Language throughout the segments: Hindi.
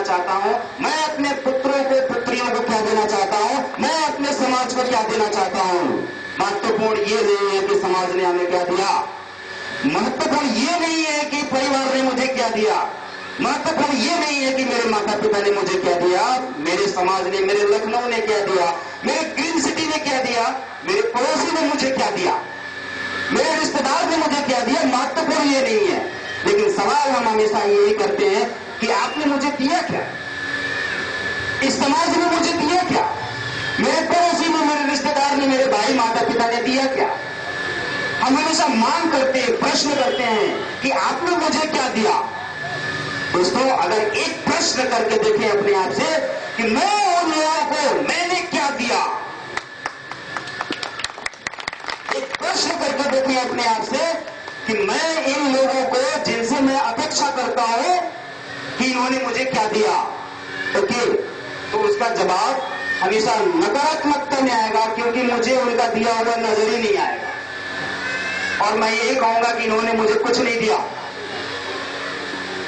चाहता हूं, मैं अपने पुत्रों को पुत्रियों को क्या देना चाहता हूं, मैं अपने समाज को क्या देना चाहता हूं। महत्वपूर्ण ये नहीं है कि समाज ने हमें क्या दिया, महत्वपूर्ण ये नहीं है कि परिवार ने मुझे क्या दिया, महत्वपूर्ण ये नहीं है कि मेरे माता पिता ने मुझे क्या दिया, मेरे समाज ने, मेरे लखनऊ ने क्या दिया, मेरे ग्रीन सिटी ने क्या दिया, मेरे पड़ोसी ने मुझे क्या दिया, मेरे रिश्तेदार ने मुझे क्या दिया। महत्वपूर्ण ये नहीं है, लेकिन सवाल हम हमेशा यही करते हैं कि आपने मुझे दिया क्या, इस समाज ने मुझे दिया क्या, मेरे पड़ोसी ने, मेरे रिश्तेदार ने, मेरे भाई माता पिता ने दिया क्या। हम हमेशा मांग करते हैं, प्रश्न करते हैं कि आपने मुझे क्या दिया। दोस्तों, अगर एक प्रश्न करके देखें अपने आप से कि मैं उन लोगों को मैंने क्या दिया, एक प्रश्न करके देखें अपने आप से कि मैं इन लोगों को जिनसे मैं अपेक्षा करता हूं कि इन्होंने मुझे क्या दिया, ओके, तो उसका जवाब हमेशा नकारात्मकता में आएगा, क्योंकि मुझे उनका दिया हुआ नजर ही नहीं आएगा और मैं यही कहूंगा कि इन्होंने मुझे कुछ नहीं दिया।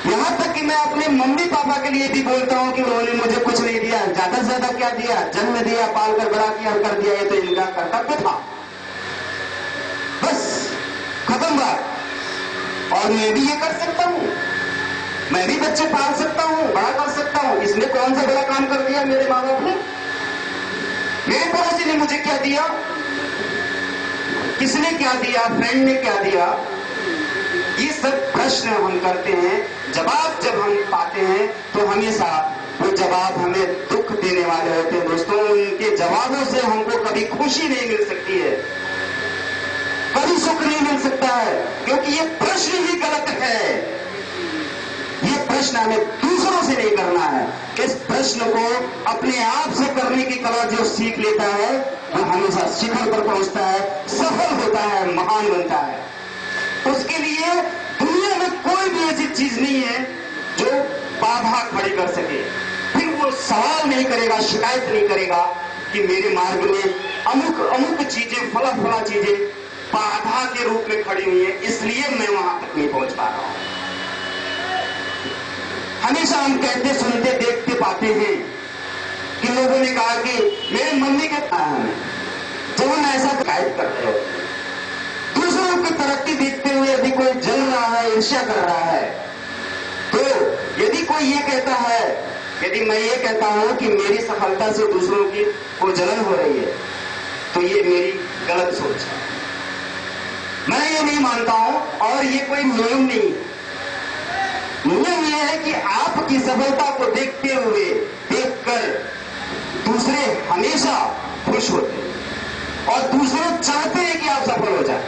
यहां तक कि मैं अपने मम्मी पापा के लिए भी बोलता हूं कि उन्होंने मुझे कुछ नहीं दिया। ज्यादा से ज्यादा क्या दिया, जन्म दिया, पालकर बड़ा किया, कर दिया, ये तो इनका कर्तव्य था, बस खत्म बात। और मैं भी ये कर सकता हूं, मैं भी बच्चे पाल सकता हूं, बड़ा कर सकता हूं। इसमें कौन सा बड़ा काम कर दिया मेरे माँ बाप ने, मेरे पड़ोसी ने मुझे क्या दिया, किसने क्या दिया, फ्रेंड ने क्या दिया। ये सब प्रश्न हम करते हैं, जवाब जब हम पाते हैं तो हमेशा वो जवाब हमें दुख देने वाले होते हैं। दोस्तों, उनके जवाबों से हमको कभी खुशी नहीं मिल सकती है, कभी सुख नहीं मिल सकता है, क्योंकि ये प्रश्न ही गलत है। ये प्रश्न हमें दूसरों से नहीं करना है, इस प्रश्न को अपने आप से करने की कला जो सीख लेता है वो हमेशा शिखर पर पहुंचता है, सफल होता है, महान बनता है। उसके लिए दुनिया में कोई भी ऐसी चीज नहीं है जो बाधा खड़ी कर सके। फिर वो सवाल नहीं करेगा, शिकायत नहीं करेगा कि मेरे मार्ग में अमुक अमुक चीजें, फला फला चीजें बाधा के रूप में खड़ी हुई है, इसलिए मैं वहां तक नहीं पहुंच पा रहा हूं। हमेशा हम कहते, सुनते, देखते पाते हैं कि लोगों ने कहा कि मेरे मम्मी के जब हम ऐसा शिकायत करते हो, दूसरों की तरक्की देखते हुए यदि कोई जल रहा है, ईर्ष्या कर रहा है, तो यदि कोई ये कहता है, यदि मैं ये कहता हूं कि मेरी सफलता से दूसरों की को जलन हो रही है, तो ये मेरी गलत सोच है, मैं ये नहीं मानता हूं। और ये कोई नियम नहीं, नियम यह है कि आपकी सफलता को देखते हुए, देखकर दूसरे हमेशा खुश होते हैं और दूसरे चाहते हैं कि आप सफल हो जाए।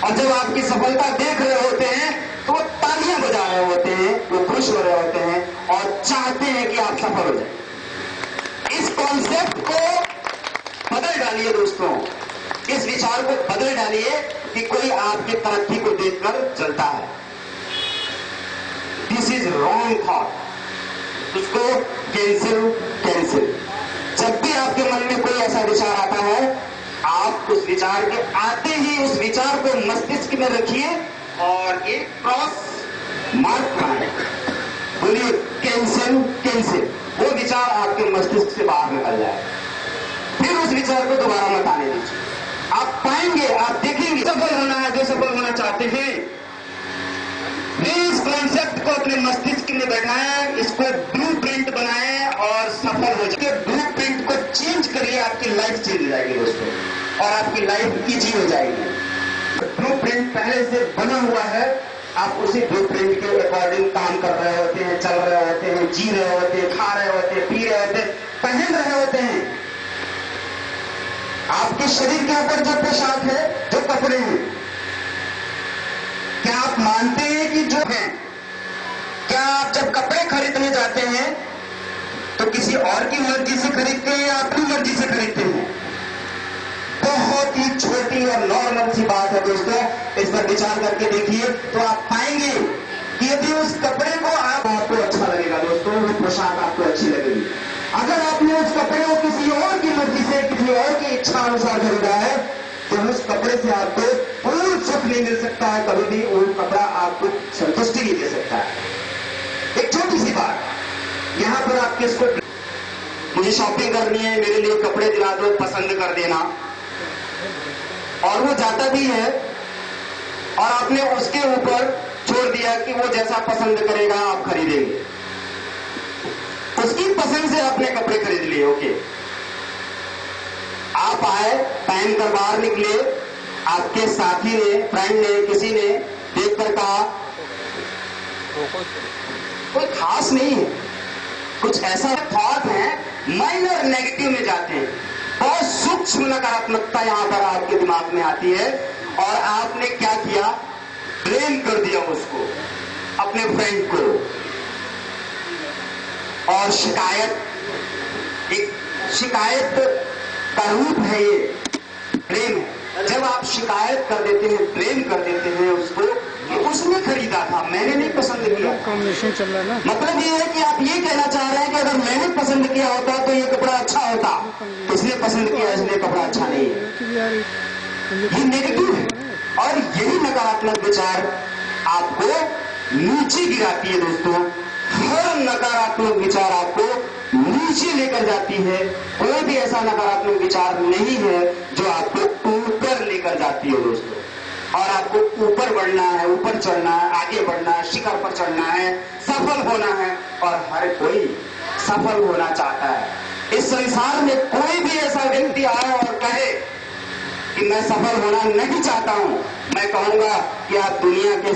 और जब आपकी सफलता देख रहे होते हैं तो वो तालियां बजा रहे होते हैं, वो खुश हो रहे होते हैं और चाहते हैं कि आप सफल हो जाए। इस कॉन्सेप्ट को बदल डालिए दोस्तों, इस विचार को बदल डालिए कि कोई आपकी तरक्की को देखकर चलता है। दिस इज रॉन्ग थॉट, उसको कैंसिल। जब भी आपके मन में कोई ऐसा विचार आता है, आप उस विचार के आते ही उस विचार को मस्तिष्क में रखिए और एक क्रॉस मार्क बनाए, बोलिए कैंसिल। वो विचार आपके मस्तिष्क से बाहर निकल जाए, फिर उस विचार को दोबारा मत आने दीजिए। आप पाएंगे, आप देखेंगे, सफल होना है, जो सफल होना चाहते हैं वे इस कॉन्सेप्ट को अपने मस्तिष्क में बैठाएं, इसको ब्लूप्रिंट बनाएं और सफल हो जाए। ब्लूप्रिंट को चेंज करिए, आपकी लाइफ चेंज हो जाएगी दोस्तों, और आपकी लाइफ इजी हो जाएगी। ब्लूप्रिंट पहले से बना हुआ है, आप उसी ब्लूप्रिंट के अकॉर्डिंग काम कर रहे होते हैं, चल रहे होते हैं, जी रहे होते हैं, खा रहे होते हैं, पी रहे होते हैं, पहन रहे होते हैं। आपके शरीर के ऊपर जो पोशाक है, जो कपड़े हैं, क्या आप मानते हैं कि जो है, क्या आप जब कपड़े खरीदने जाते हैं तो किसी और की मर्जी से खरीदते हैं या अपनी मर्जी से खरीदते हैं? बहुत ही छोटी और नॉर्मल सी बात है दोस्तों, इस पर विचार करके देखिए तो आप पाएंगे कि यदि उस कपड़े को आपको अच्छा लगेगा दोस्तों, वो पोशाक आपको अच्छी लगेगी। अगर आपने उस कपड़े को किसी और की मर्जी से, किसी और की इच्छा अनुसार खरीदा है, तो उस कपड़े से आपको पूर्ण सुख नहीं मिल सकता है, कभी भी वो कपड़ा आपको संतुष्टि नहीं दे सकता है। एक छोटी सी बात, किसको, मुझे शॉपिंग करनी है, मेरे लिए कपड़े दिला दो, पसंद कर देना, और वो जाता भी है और आपने उसके ऊपर छोड़ दिया कि वो जैसा पसंद करेगा आप खरीदेंगे, उसकी पसंद से आपने कपड़े खरीद लिए। ओके, आप आए, पहन कर बाहर निकले, आपके साथी ने, फ्रेंड ने, किसी ने देखकर कहा कोई खास नहीं है, कुछ ऐसा थॉट है, माइनर नेगेटिव में जाते हैं, बहुत सूक्ष्म नकारात्मकता यहां पर आपके दिमाग में आती है और आपने क्या किया, ब्लेम कर दिया उसको, अपने फ्रेंड को, और शिकायत का रूप है ये, ब्लेम है। जब आप शिकायत कर देते हैं, ब्लेम कर देते हैं उसको कि उसने खरीदा था, मैंने नहीं पसंद किया, कॉम्बिनेशन चल रहा है ना, मतलब ये है कि आप ये कहना चाह रहे हैं कि अगर मैंने पसंद किया होता तो ये कपड़ा अच्छा होता, इसने पसंद किया इसलिए कपड़ा अच्छा नहीं है, ये नेगेटिव है। और यही नकारात्मक विचार आपको नीचे गिराती है दोस्तों, हर नकारात्मक विचार आपको नीचे लेकर जाती है, कोई भी ऐसा नकारात्मक विचार नहीं है जो आपको ऊपर लेकर जाती है दोस्तों। और आपको ऊपर बढ़ना है, ऊपर चढ़ना है, आगे बढ़ना है, शिखर पर चढ़ना है, सफल होना है, और हर कोई सफल होना चाहता है। इस संसार में कोई भी ऐसा व्यक्ति आए और कहे कि मैं सफल होना नहीं चाहता हूं, मैं कहूंगा कि आप दुनिया के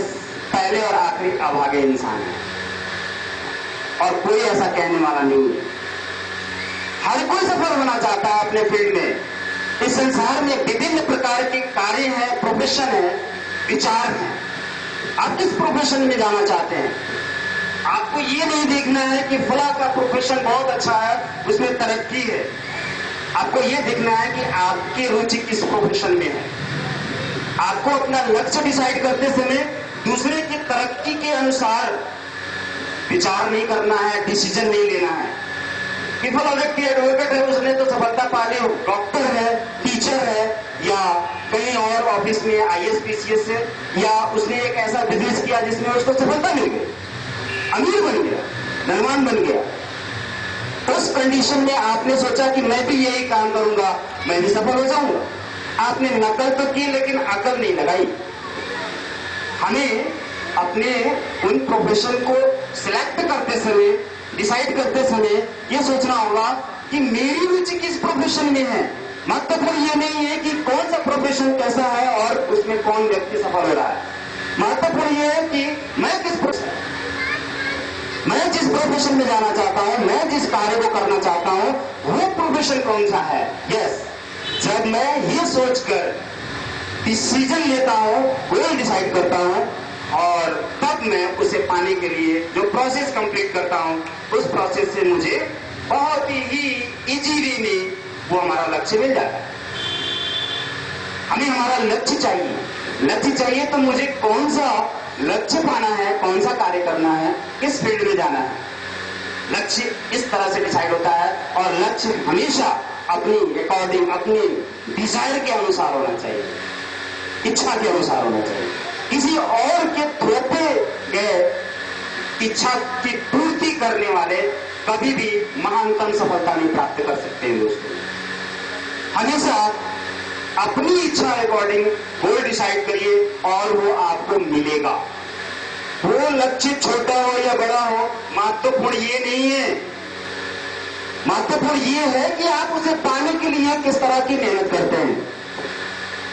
पहले और आखिरी अभागे इंसान हैं, और कोई ऐसा कहने वाला नहीं है। हर कोई सफल होना चाहता है अपने फील्ड में। इस संसार में विभिन्न प्रकार के कार्य हैं, प्रोफेशन है, विचार हैं। आप किस प्रोफेशन में जाना चाहते हैं? आपको ये नहीं देखना है कि फला का प्रोफेशन बहुत अच्छा है, उसमें तरक्की है। आपको ये देखना है कि आपकी रुचि किस प्रोफेशन में है। आपको अपना लक्ष्य डिसाइड करते समय दूसरे की तरक्की के अनुसार विचार नहीं करना है, डिसीजन नहीं लेना है कि फला व्यक्ति एडवोकेट है, उसने तो सफलता पा ली, डॉक्टर है, टीचर है, या कहीं और ऑफिस में आईएएस पीसीएस है, या उसने एक ऐसा बिजनेस किया जिसमें उसको सफलता मिल गई, अमीर बन गया, धनवान बन गया। उस कंडीशन में आपने सोचा कि मैं भी यही काम करूंगा, मैं भी सफल हो जाऊंगा। आपने नकल तो की लेकिन अकल नहीं लगाई। हमें अपने उन प्रोफेशन को सिलेक्ट करते समय, डिसाइड करते समय यह सोचना होगा कि मेरी रुचि किस प्रोफेशन में है। महत्वपूर्ण ये नहीं है कि कौन सा प्रोफेशन कैसा है और उसमें कौन व्यक्ति सफल हो रहा है। महत्वपूर्ण ये है कि मैं जिस प्रोफेशन में जाना चाहता हूं, मैं जिस कार्य को करना चाहता हूं, वो प्रोफेशन कौन सा है। यस, जब मैं ये सोचकर डिसीजन लेता हूं, गोल डिसाइड करता हूं, और तब मैं उसे पाने के लिए जो प्रोसेस कंप्लीट करता हूं, उस प्रोसेस से मुझे बहुत ही इजीली में वो हमारा लक्ष्य मिल जाता है। हमें हमारा लक्ष्य चाहिए। लक्ष्य चाहिए तो मुझे कौन सा लक्ष्य पाना है, कौन सा कार्य करना है, किस फील्ड में जाना है, लक्ष्य इस तरह से डिसाइड होता है। और लक्ष्य हमेशा अपनी अकॉर्डिंग, अपनी डिजायर के अनुसार होना चाहिए, इच्छा के अनुसार होना चाहिए। किसी और के थोपे गए इच्छा की पूर्ति करने वाले कभी भी महानतम सफलता नहीं प्राप्त कर सकते हैं दोस्तों। हमेशा अपनी इच्छा अकॉर्डिंग गोल डिसाइड करिए और वो आपको मिलेगा। वो लक्ष्य छोटा हो या बड़ा हो, महत्वपूर्ण ये नहीं है। महत्वपूर्ण ये है कि आप उसे पाने के लिए किस तरह की मेहनत करते हैं,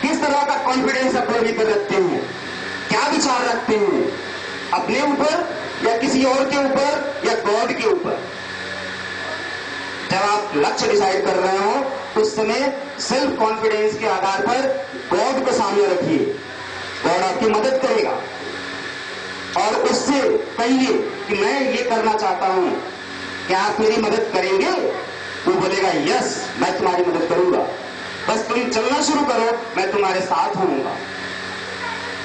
किस तरह का कॉन्फिडेंस अपने भीतर रखते हैं, क्या विचार रखते हैं अपने ऊपर या किसी और के ऊपर या गॉड के ऊपर। जब आप लक्ष्य डिसाइड कर रहे हो उस समय सेल्फ कॉन्फिडेंस के आधार पर गॉड को सामने रखिए। गॉड आपकी मदद करेगा और उससे कहिए कि मैं ये करना चाहता हूं, क्या आप मेरी मदद करेंगे? वो बोलेगा यस, मैं तुम्हारी मदद करूंगा, बस तुम चलना शुरू करो, मैं तुम्हारे साथ होऊंगा।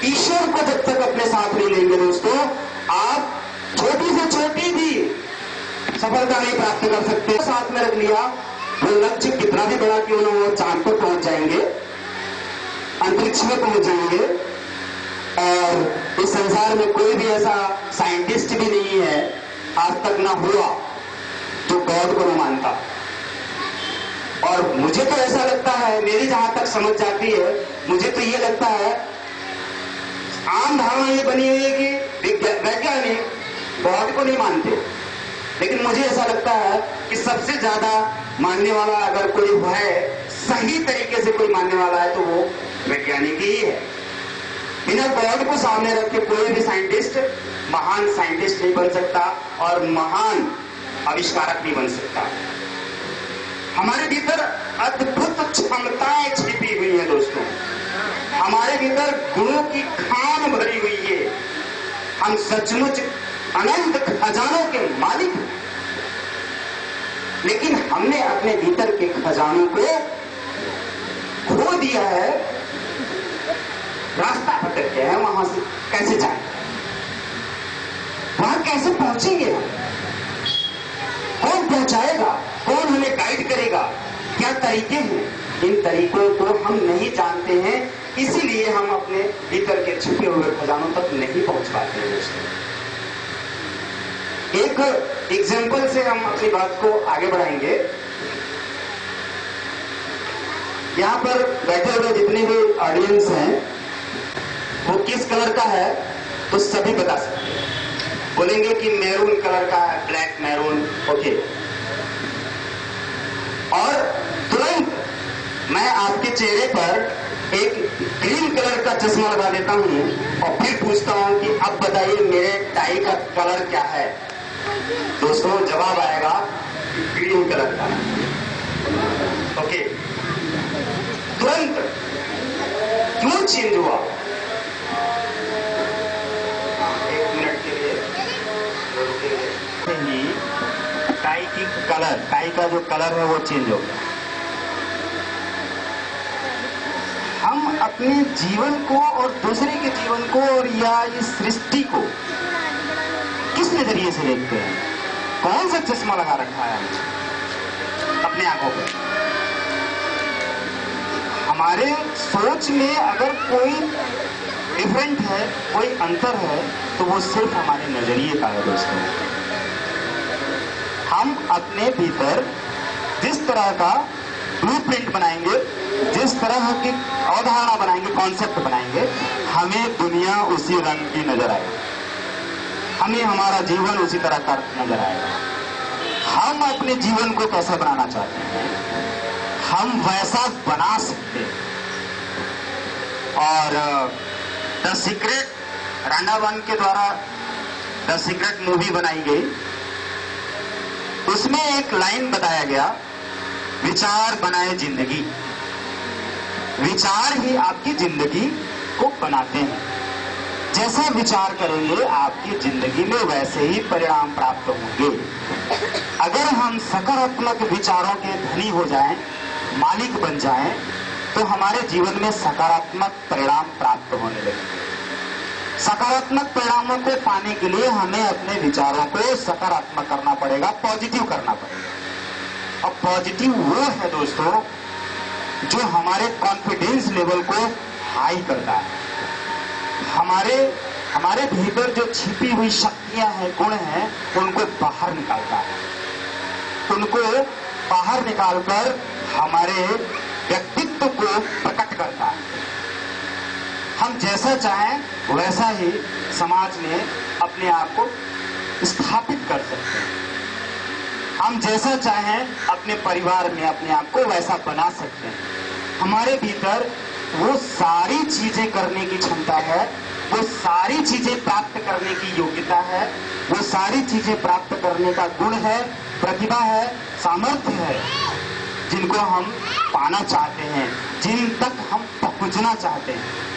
ईश्वर को जब तक अपने साथ नहीं लेंगे दोस्तों, आप छोटी से छोटी भी सफलता नहीं प्राप्त कर सकते। साथ में रख लिया, वो लक्ष्य कितना भी बड़ा क्यों ना हो, चांद पर पहुंच जाएंगे, अंतरिक्ष में पहुंच जाएंगे। और इस संसार में कोई भी ऐसा साइंटिस्ट भी नहीं है, आज तक ना हुआ, जो गॉड को नहीं मानता। और मुझे तो ऐसा लगता है, मेरी जहां तक समझ जाती है, मुझे तो ये लगता है, आम धारणा ये बनी हुई है कि वैज्ञानिक गॉड को नहीं मानते, लेकिन मुझे ऐसा लगता है कि सबसे ज्यादा मानने वाला अगर कोई है, सही तरीके से कोई मानने वाला है, तो वो वैज्ञानिक ही है। बिना गॉड को सामने रख के कोई भी साइंटिस्ट महान साइंटिस्ट नहीं बन सकता और महान आविष्कारक नहीं बन सकता। हमारे भीतर अद्भुत क्षमताएं छिपी हुई हैं दोस्तों, हमारे भीतर गुणों की खान भरी हुई है। हम सचमुच अनंत खजानों के मालिक हैं, लेकिन हमने अपने भीतर के खजानों को खो दिया है, रास्ता भटक गया है। वहां से कैसे जाए, वहां कैसे पहुंचेंगे हम? कौन पहुंचाएगा, कौन हमें गाइड करेगा, क्या तरीके हैं? इन तरीकों को हम नहीं जानते हैं, इसीलिए हम अपने भीतर के छुपे हुए खजानों तक नहीं पहुंच पाते हैं दोस्तों। एक एग्जाम्पल से हम अपनी बात को आगे बढ़ाएंगे। यहां पर बैठे हुए जितने भी ऑडियंस हैं, वो किस कलर का है तो सभी बता सकते हैं। बोलेंगे कि मैरून कलर का है, ब्लैक मैरून, ओके। और तुरंत मैं आपके चेहरे पर एक ग्रीन कलर का चश्मा लगा देता हूं और फिर पूछता हूं कि अब बताइए मेरे टाई का कलर क्या है। दोस्तों जवाब आएगा ग्रीन कलर का, ओके। तुरंत क्यों चेंज हुआ? ही टाई की कलर, टाई का जो कलर है वो चेंज हो गया। हम अपने जीवन को और दूसरे के जीवन को और या इस सृष्टि को किस नजरिए से देखते हैं? कौन सा चश्मा लगा रखा है अपने आंखों पर? हमारे सोच में अगर कोई डिफरेंट है, कोई अंतर है, तो वो सिर्फ हमारे नजरिए का है दोस्तों। हम अपने भीतर जिस तरह का ब्लूप्रिंट बनाएंगे, जिस तरह की अवधारणा बनाएंगे, कॉन्सेप्ट बनाएंगे, हमें दुनिया उसी रंग की नजर आएगी, हमें हमारा जीवन उसी तरह का नजर आएगा। हम अपने जीवन को कैसा बनाना चाहते हैं, हम वैसा बना सकते हैं। और द सीक्रेट, रांडावन के द्वारा द सीक्रेट मूवी बनाई गई, उसमें एक लाइन बताया गया, विचार बनाए जिंदगी। विचार ही आपकी जिंदगी को बनाते हैं। जैसा विचार करेंगे आपकी जिंदगी में वैसे ही परिणाम प्राप्त होंगे। अगर हम सकारात्मक विचारों के धनी हो जाएं, मालिक बन जाएं, तो हमारे जीवन में सकारात्मक परिणाम प्राप्त होने लगेंगे। सकारात्मक परिणामों को पाने के लिए हमें अपने विचारों को सकारात्मक करना पड़ेगा, पॉजिटिव करना पड़ेगा। और पॉजिटिव वो है दोस्तों जो हमारे कॉन्फिडेंस लेवल को हाई करता है। हमारे भीतर जो छिपी हुई शक्तियां हैं, गुण हैं, उनको बाहर निकालता है। उनको बाहर निकालकर हमारे व्यक्तित्व को प्रकट करता है। हम जैसा चाहें वैसा ही समाज में अपने आप को स्थापित कर सकते हैं। हम जैसा चाहें अपने परिवार में अपने आप को वैसा बना सकते हैं। हमारे भीतर वो सारी चीजें करने की क्षमता है, वो सारी चीजें प्राप्त करने की योग्यता है, वो सारी चीजें प्राप्त करने का गुण है, प्रतिभा है, सामर्थ्य है, जिनको हम पाना चाहते हैं, जिन तक हम पहुंचना चाहते हैं।